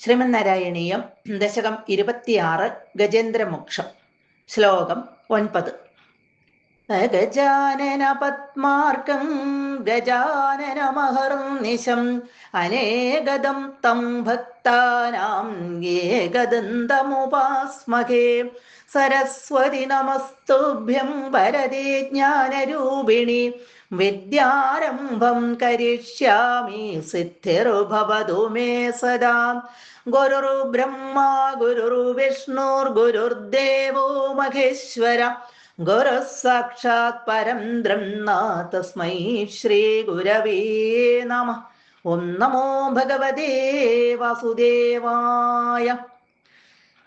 ശ്രീമന്നാരായണീയം ദശകം 26 ഗജേന്ദ്രമോക്ഷം ശ്ലോകം 9. ഗജാനന പത്മാർക്കം ഗജാനനമഹർനിശം അനേകദം തം ഭക്താനാം ഏകദന്തമുപാസ്മഹേ. സരസ്വതി നമസ്തുഭ്യം വരദേ ജ്ഞാനരൂപിണി വിദ്യാരംഭം കരിഷ്യാമി സിദ്ധിർഭവതു മേ സദാ. ഗുരുർബ്രഹ്മ ഗുരുർവിഷ്ണുർഗുരുർദേവോ മഹേശ്വര ഗുരുഃ സാക്ഷാത് പരം ബ്രഹ്മ തസ്മൈ ശ്രീ ഗുരവേ നമഃ. ഓം നമോ ഭഗവതേ വാസുദേവായ.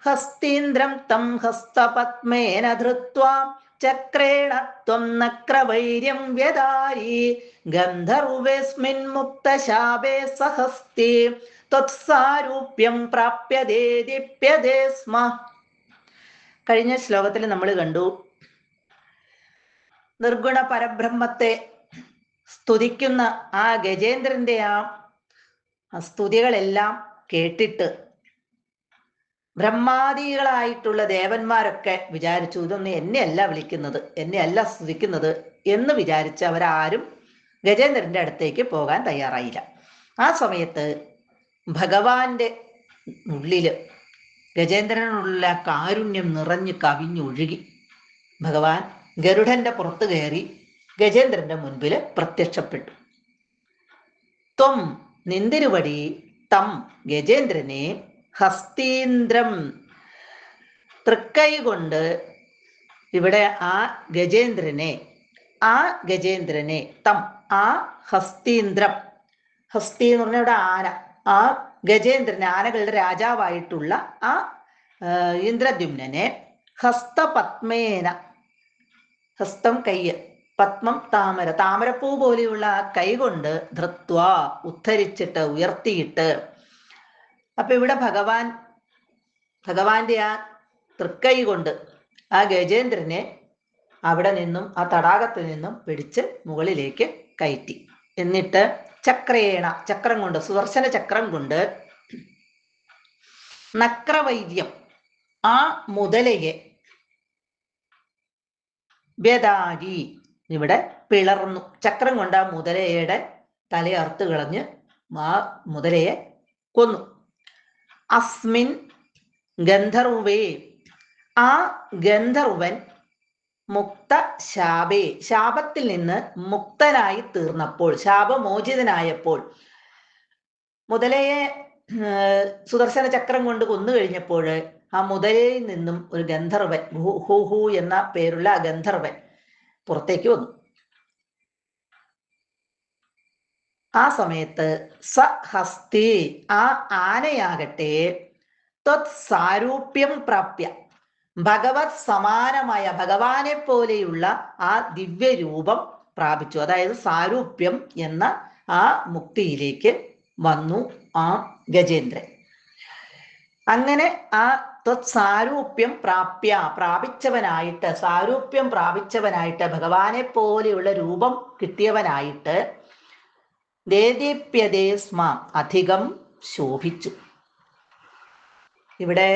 ഹസ്തീന്ദ്രം തം ഹസ്തപത്മേന ധൃത്വാ ചക്രേണ ത്വം നക്രവൈര്യം വ്യദാരി ഗന്ധർവേസ്മിൻ മുക്തശാപേ സഹസ്തി ത്വത്സാരൂപ്യം പ്രാപ്യതേ ദീപ്യതേ സ്മ. കഴിഞ്ഞ ശ്ലോകത്തിൽ നമ്മൾ കണ്ടു, നിർഗുണ പരബ്രഹ്മത്തെ സ്തുതിക്കുന്ന ആ ഗജേന്ദ്രന്റെ ആ സ്തുതികളെല്ലാം കേട്ടിട്ട് ബ്രഹ്മാദികളായിട്ടുള്ള ദേവന്മാരൊക്കെ വിചാരിച്ചു, ഇതൊന്നും എന്നെയല്ല വിളിക്കുന്നത്, എന്നെയല്ല സ്തുതിക്കുന്നത് എന്ന് വിചാരിച്ച് അവരാരും ഗജേന്ദ്രന്റെ അടുത്തേക്ക് പോകാൻ തയ്യാറായില്ല. ആ സമയത്ത് ഭഗവാന്റെ ഉള്ളില് ഗജേന്ദ്രനുള്ള കാരുണ്യം നിറഞ്ഞു കവിഞ്ഞൊഴുകി ഭഗവാൻ ഗരുഡന്റെ പുറത്ത് കയറി ഗജേന്ദ്രന്റെ മുൻപിൽ പ്രത്യക്ഷപ്പെട്ടു. ത്വം നിന്തിരുവടി തം ഗജേന്ദ്രനെ ഹസ്തീന്ദ്രം തൃക്കൈ കൊണ്ട്, ഇവിടെ ആ ഗജേന്ദ്രനെ തം ആ ഹസ്തീന്ദ്രം, ഹസ്തി എന്ന് പറഞ്ഞ ഇവിടെ ആന, ആ ഗജേന്ദ്രനെ ആനകളുടെ രാജാവായിട്ടുള്ള ആ ഇന്ദ്രദ്യുമ്നനെ ഹസ്തപത്മേന, ഹസ്തം കയ്യ്, പത്മം താമര, താമരപ്പൂ പോലെയുള്ള ആ കൈ കൊണ്ട് ധൃത്വ ഉദ്ധരിച്ചിട്ട് ഉയർത്തിയിട്ട്. അപ്പൊ ഇവിടെ ഭഗവാന്റെ ആ തൃക്കൈ കൊണ്ട് ആ ഗജേന്ദ്രനെ അവിടെ നിന്നും ആ തടാകത്തിൽ നിന്നും പിടിച്ച് മുകളിലേക്ക് കയറ്റി. എന്നിട്ട് ചക്രേണ, ചക്രം കൊണ്ട്, സുദർശന ചക്രം കൊണ്ട് നക്രവൈര്യം ആ മുതലയെ വ്യദാരി, ഇവിടെ പിളർന്നു, ചക്രം കൊണ്ട് ആ മുതലയുടെ തലയറുത്ത് കളഞ്ഞ് ആ മുതലയെ കൊന്നു. അസ്മിൻ ഗന്ധർവേ, ആ ഗന്ധർവൻ മുക്ത ശാപേ, ശാപത്തിൽ നിന്ന് മുക്തനായി തീർന്നപ്പോൾ, ശാപമോചിതനായപ്പോൾ, മുതലയെ സുദർശന ചക്രം കൊണ്ട് കൊന്നു കഴിഞ്ഞപ്പോൾ ആ മുതലയിൽ നിന്നും ഒരു ഗന്ധർവൻ, ഹൂ എന്ന പേരുള്ള ആ ഗന്ധർവൻ പുറത്തേക്ക് വന്നു. ആ സമയത്ത് സഹസ്തി, ആ ആനയാകട്ടെ ത്വത് സാരൂപ്യം പ്രാപ്യ, ഭഗവത് സമാനമായ ഭഗവാനെ പോലെയുള്ള ആ ദിവ്യരൂപം പ്രാപിച്ചു. അതായത് സാരൂപ്യം എന്ന ആ മുക്തിയിലേക്ക് വന്നു ആ ഗജേന്ദ്രൻ. അങ്ങനെ ആ ത്വത് സാരൂപ്യം പ്രാപ്യ, പ്രാപിച്ചവനായിട്ട്, സാരൂപ്യം പ്രാപിച്ചവനായിട്ട്, ഭഗവാനെ പോലെയുള്ള രൂപം കിട്ടിയവനായിട്ട് ദേദീപ്യതേ സ്മ, അധികം ശോഭിച്ചു. ഇവിടെ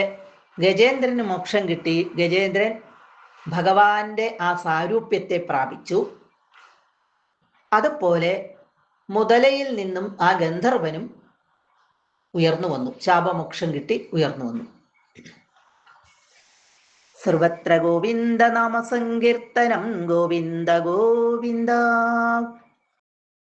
ഗജേന്ദ്രന് മോക്ഷം കിട്ടി, ഗജേന്ദ്രൻ ഭഗവാന്റെ ആ സാരൂപ്യത്തെ പ്രാപിച്ചു. അതുപോലെ മുതലയിൽ നിന്നും ആ ഗന്ധർവനും ഉയർന്നു വന്നു, ശാപമോക്ഷം കിട്ടി ഉയർന്നു വന്നു. സർവത്ര ഗോവിന്ദ നാമ സങ്കീർത്തനം, ഗോവിന്ദ ഗോവിന്ദ.